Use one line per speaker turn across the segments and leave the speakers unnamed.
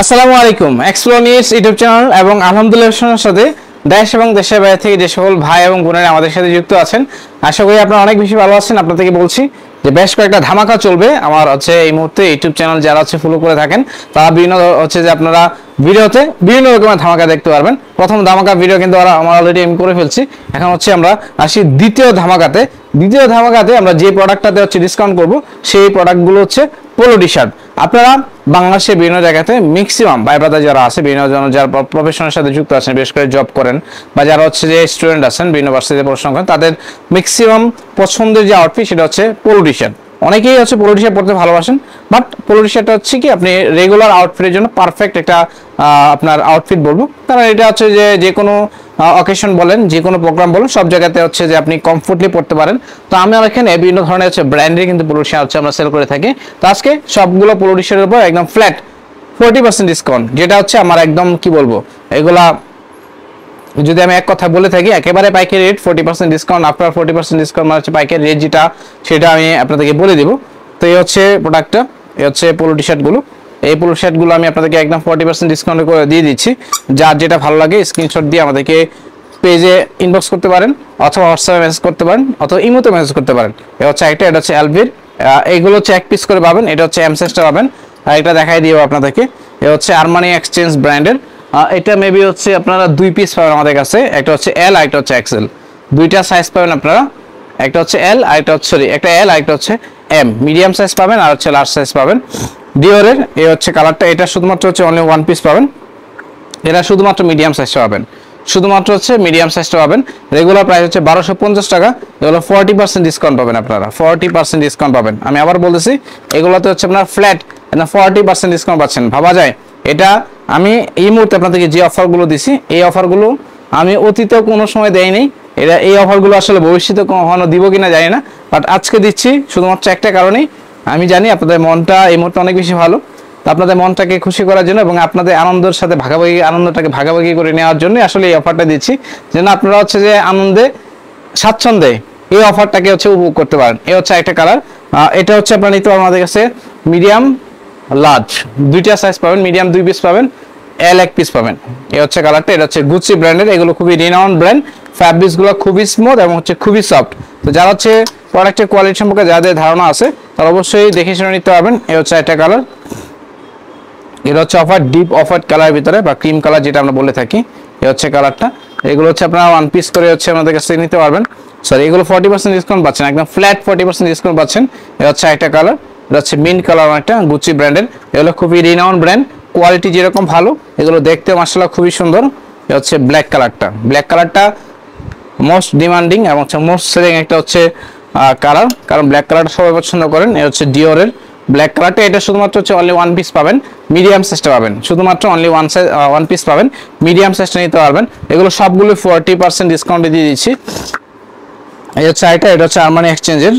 আসসালামু আলাইকুম। Explore news YouTube channel এবং আলহামদুলিল্লাহর সাথে দেশ এবং দেশের বাইরে থেকে যে সকল ভাই এবং বোনেরা আমাদের সাথে যুক্ত আছেন, আশা করি আপনারা অনেক বেশি ভালো আছেন। আপনাদেরকে বলছি যে বেশ কয়েকটা ধামাকা চলবে আমার এই মুহূর্তে ইউটিউব চ্যানেল যারা ফলো করে থাকেন তারা বিভিন্ন যে আপনারা ভিডিওতে বিভিন্ন রকমের ধামাকা দেখতে পারবেন। প্রথম ধামাকা ভিডিও কিন্তু আমরা অলরেডি আমি করে ফেলছি। এখন আমরা আসি দ্বিতীয় ধামাকাতে। আমরা যে প্রোডাক্টটাতে ডিসকাউন্ট করব সেই প্রোডাক্টগুলো পোলো টি শার্ট। আপনারা বাংলাদেশের বিভিন্ন জায়গাতে ম্যাক্সিমাম ভাই ব্রাদার যারা আছে, বিভিন্ন জন যারা প্রফেশনের সাথে যুক্ত আছেন, বিশেষ করে জব করেন বা যারা যে স্টুডেন্ট আছেন বিভিন্ন ভার্সিটিতে পড়াশোনা করেন, তাদের ম্যাক্সিমাম পছন্দের যে আউটফিট সেটা পোলো টি শার্ট। অনেকেই পোলো টি শার্ট পরতে ভালোবাসেন, বাট পোলো টি শার্টটা কি আপনি রেগুলার আউটফিটের জন্য পারফেক্ট একটা আপনার আউটফিট বলবো। কারণ এটা যে কোনো অকেশন বলেন, যে কোনো প্রোগ্রাম বলেন, সব জায়গাতে যে আপনি কমফোর্টলি পড়তে পারেন। তো আমরা এখানে বিভিন্ন ধরনের ব্র্যান্ডের কিন্তু পোলো টি শার্ট আমরা সেল করে থাকি। তো আজকে সবগুলো পোলো টি শার্টের উপর একদম ফ্ল্যাট 40% ডিসকাউন্ট, যেটা আমার একদম কি বলবো, এগুলা যদি আমি এক কথা বলে থাকি একেবারে পাইকারি রেট 40% ডিসকাউন্ট। আফটার 40% ডিসকাউন্ট মানে পাইকারি রেট যেটা, সেটা আমি আপনাদেরকে বলে দিব। তো এই প্রোডাক্টটা, এই পোলো টি শার্টগুলো। এই পোলো শার্টগুলো আমি আপনাদেরকে একদম 40% ডিসকাউন্ট করে দিয়ে দিচ্ছি। যার যেটা ভালো লাগে স্ক্রিনশট দিয়ে আমাদেরকে পেজে ইনবক্স করতে পারেন, অথবা হোয়াটসঅ্যাপে মেসেজ করতে পারেন, অথবা ইমোতে মেসেজ করতে পারেন। এটা এলভির। এইগুলো এক পিস করে পাবেন। এটা এম সাইজটা পাবেন। আর এটা দেখাই দিব আপনাদেরকে। আরমানি এক্সচেঞ্জ ব্র্যান্ডের। এটা মেবি আপনারা দুই পিস পাবেন আমাদের কাছে। একটা এল আর একটা এক্সেল। দুইটা সাইজ পাবেন আপনারা। একটা এল আর একটা একটা এল আর একটা এম। মিডিয়াম সাইজ পাবেন আর লার্জ সাইজ পাবেন। ডিওরের এই কালারটা, এটা শুধুমাত্র অনলি ওয়ান পিস পাবেন। এটা শুধুমাত্র মিডিয়াম সাইজটা পাবেন। শুধুমাত্র মিডিয়াম সাইজটা পাবেন। রেগুলার প্রাইস 1250 টাকা। এগুলো 40% ডিসকাউন্ট পাবেন আপনারা। 40% ডিসকাউন্ট পাবেন। আমি আবার বলতেছি, এগুলোতে আপনার ফ্ল্যাট 40% ডিসকাউন্ট পাচ্ছেন। ভাবা যায় এটা। আমি এই মুহূর্তে আপনাদেরকে যে অফারগুলো দিছি, এই অফারগুলো আমি অতীতেও কোনো সময় দেয়নি। এই অফারগুলো আসলে ভবিষ্যতে কখনো দিব কিনা জানি না, বাট আজকে দিচ্ছি শুধুমাত্র একটা কারণেই। আমি জানি আপনাদের মনটা এই মুহূর্তে অনেক বেশি ভালো। তো আপনাদের মনটাকে খুশি করার জন্য এবং আপনাদের আনন্দের সাথে আনন্দটাকে ভাগাভাগি করে নেওয়ার জন্য আসলে এই অফারটা দিচ্ছি, যেন আপনারা যে আনন্দে স্বাচ্ছন্দ্যে এই অফারটাকে উপভোগ করতে পারেন। এই একটা কালার। এটা আপনারা নিতে পারেন আমাদের কাছে মিডিয়াম লার্জ দুইটা সাইজ পাবেন। মিডিয়াম দুই পিস পাবেন, এল এক পিস পাবেন। এই কালারটা। এটা গুচি ব্র্যান্ডের। এগুলো খুবই রিনাউন্ড ব্র্যান্ড। ফ্যাব্রিক্স গুলো খুবই স্মুথ এবং খুবই সফট। তো যারা প্রোডাক্টের কোয়ালিটি সম্পর্কে যাদের ধারণা আছে তারা অবশ্যই দেখে শুনে নিতে পারবেন। এই একটা কালার। এটা অফার ডিপ অফার কালারের ভিতরে বা ক্রিম কালার যেটা আমরা বলে থাকি। এই কালারটা। এগুলো আপনারা ওয়ান পিস করে আমাদের কাছে নিতে পারবেন। সরি, এগুলো 40% ডিসকাউন্ট পাচ্ছেন, একদম ফ্ল্যাট 40% ডিসকাউন্ট পাচ্ছেন। এটা একটা কালার। এটা মিন্ট কালার, একটা গুচি ব্র্যান্ডের। এগুলো খুবই রিনাউন্ড ব্র্যান্ড। কোয়ালিটি যেরকম ভালো, এগুলো দেখতে মাশাআল্লাহ খুবই সুন্দর। এটা ব্ল্যাক কালারটা। ব্ল্যাক কালারটা মোস্ট ডিমান্ডিং এবং মোস্ট সেলিং একটা কালার, কারণ ব্ল্যাক কালারটা সবাই পছন্দ করেন। এ ডিওরের ব্ল্যাক কালারটা। এটা শুধুমাত্র অনলি ওয়ান পিস পাবেন। মিডিয়াম সাইজটা পাবেন। শুধুমাত্র অনলি ওয়ান পিস পাবেন। মিডিয়াম সাইজটা নিতে পারবেন। এগুলো সবগুলো 40% ডিসকাউন্টে দিয়ে দিচ্ছি। এই এটা আরমানি এক্সচেঞ্জের।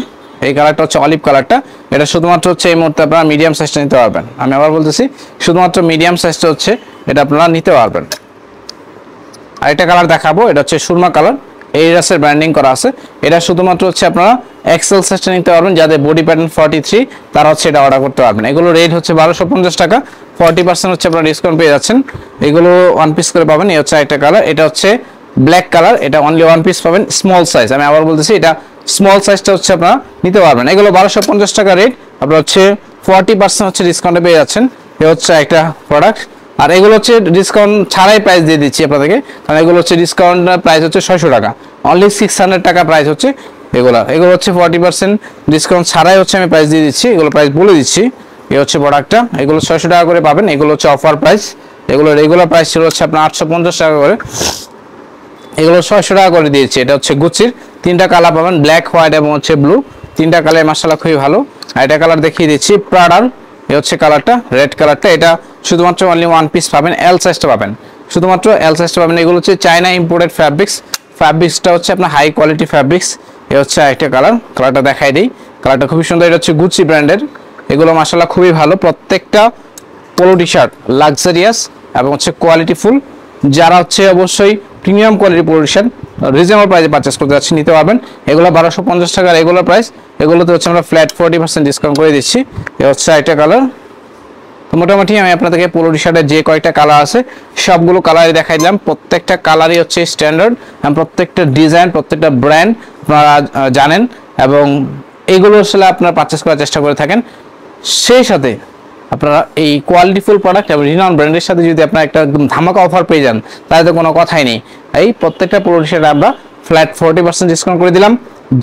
এই কালারটা অলিভ কালারটা। এটা শুধুমাত্র এই মুহূর্তে আপনারা মিডিয়াম সাইজটা নিতে পারবেন। আমি আবার বলতেছি, শুধুমাত্র মিডিয়াম সাইজটা এটা আপনারা নিতে পারবেন। আরেকটা কালার দেখাবো। এটা সুরমা কালার। এই রাসের ব্র্যান্ডিং করা আছে। এটা শুধুমাত্র আপনারা এক্সেল সাইজটা নিতে পারবেন। যাদের বডি প্যাটার্ন 43 তারা এটা অর্ডার করতে পারবেন। এগুলো রেট 1250 টাকা। 40% আপনারা ডিসকাউন্ট পেয়ে যাচ্ছেন। এগুলো ওয়ান পিস করে পাবেন। এই একটা কালার। এটা ব্ল্যাক কালার। এটা অনলি ওয়ান পিস পাবেন, স্মল সাইজ। আমি আবার বলতেছি, এটা স্মল সাইজটা আপনারা নিতে পারবেন। এগুলো 1250 টাকা রেট। আপনারা 40% ডিসকাউন্টে পেয়ে যাচ্ছেন। এই একটা প্রোডাক্ট। আর এগুলো ডিসকাউন্ট ছাড়াই প্রাইস দিয়ে দিচ্ছি আপনাদেরকে, কারণ এগুলো ডিসকাউন্ট প্রাইস 600 টাকা। অনলি 600 টাকা প্রাইস এগুলো 40% ডিসকাউন্ট ছাড়াই আমি প্রাইস দিয়ে দিচ্ছি। এগুলো প্রাইস বলে দিচ্ছি। এই প্রোডাক্টটা। এগুলো 600 টাকা করে পাবেন। এগুলো অফার প্রাইস। এগুলো রেগুলার প্রাইস ছিল আপনার 850 টাকা করে। এগুলো 600 টাকা করে দিয়েছি। এটা গুচির। তিনটা কালার পাবেন, ব্ল্যাক, হোয়াইট এবং ব্লু। তিনটা কালার মাশাআল্লাহ খুবই ভালো। আর এটা কালার দেখিয়ে দিচ্ছি, প্রাডার। এই কালারটা, রেড কালারটা। এটা শুধুমাত্র অনলি ওয়ান পিস পাবেন। এল সাইজটা পাবেন। শুধুমাত্র এল সাইজটা পাবেন। এগুলো চায়না ইম্পোর্টেড ফ্যাব্রিক্স। ফ্যাব্রিক্সটা আপনার হাই কোয়ালিটি ফ্যাব্রিক্স। এই একটা কালার। কালারটা দেখাই দিই। কালারটা খুবই সুন্দর। এটা গুচি ব্র্যান্ডের। এগুলো মাশাআল্লাহ খুবই ভালো। প্রত্যেকটা পোলো টি শার্ট লাক্সারিয়াস এবং কোয়ালিটি ফুল। যারা অবশ্যই premium quality polo T shirt reasonable প্রাইসে পারচেজ করতে যাচ্ছি, নিতে পারবেন। এগুলো 1250 টাকা রেগুলার প্রাইস। এগুলোতে আমরা ফ্ল্যাট 40% ডিসকাউন্ট করে দিচ্ছি। এই একটা কালার। তো মোটামুটি আমি আপনাদেরকে পোলো টি শার্টের যে কয়েকটা কালার আছে সবগুলো কালারই দেখাই দিলাম। প্রত্যেকটা কালারই হচ্ছে স্ট্যান্ডার্ড, প্রত্যেকটা ডিজাইন, প্রত্যেকটা ব্র্যান্ড আপনারা জানেন এবং এগুলো আসলে আপনারা পারচেস করার চেষ্টা করে থাকেন। সেই সাথে আপনারা এই কোয়ালিটিফুল প্রোডাক্ট এবং রিনাউন ব্র্যান্ডের সাথে যদি আপনারা একটা একদম ধামাকা অফার পেয়ে যান তাহলে তো কোনো কথাই নেই। এই প্রত্যেকটা পোলো টি শার্টে আমরা ফ্ল্যাট 40% ডিসকাউন্ট করে দিলাম।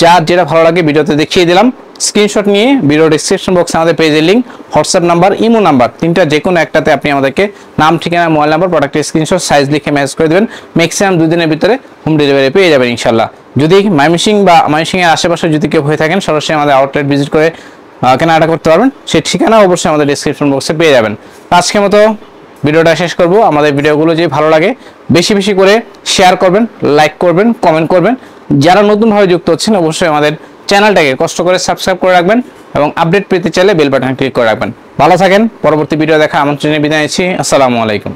যার যেটা ভালো লাগে ভিডিওতে দেখিয়ে দিলাম। স্ক্রিনশট নিয়ে ভিডিও ডেসক্রিপশন বক্সে আমাদের পেজের link, WhatsApp number, imo number, তিনটা যে কোনো একটাতে আপনি আমাদেরকে নাম, ঠিকানা, মোবাইল নাম্বার, প্রোডাক্টের স্ক্রিনশট, সাইজ লিখে মেসেজ করে দেবেন। ম্যাক্সিমাম 2 দিনের ভিতরে হোম ডেলিভারি পেয়ে যাবেন ইনশাল্লাহ। যদি ময়মনসিংহ বা ময়মনসিংহের আশেপাশে যদি কেউ হয়ে থাকেন সরাসরি আমাদের আউটলেট ভিজিট করে কেনাকাটা করতে পারবেন। সেই ঠিকানা অবশ্যই আমাদের ডেসক্রিপশন বক্সে পেয়ে যাবেন। আজকের মতো ভিডিওটা শেষ করব। আমাদের ভিডিওগুলো যদি ভালো লাগে বেশি বেশি করে শেয়ার করবেন, লাইক করবেন, কমেন্ট করবেন। যারা নতুনভাবে যুক্ত হচ্ছেন অবশ্যই আমাদের চ্যানেলটাকে কষ্ট করে সাবস্ক্রাইব করে রাখবেন এবং আপডেট পেতে চাইলে বেল বাটন ক্লিক করে রাখবেন। ভালো থাকেন। পরবর্তী ভিডিও দেখা আমন্ত্রণে বিদায় নিচ্ছি। আসসালামু আলাইকুম।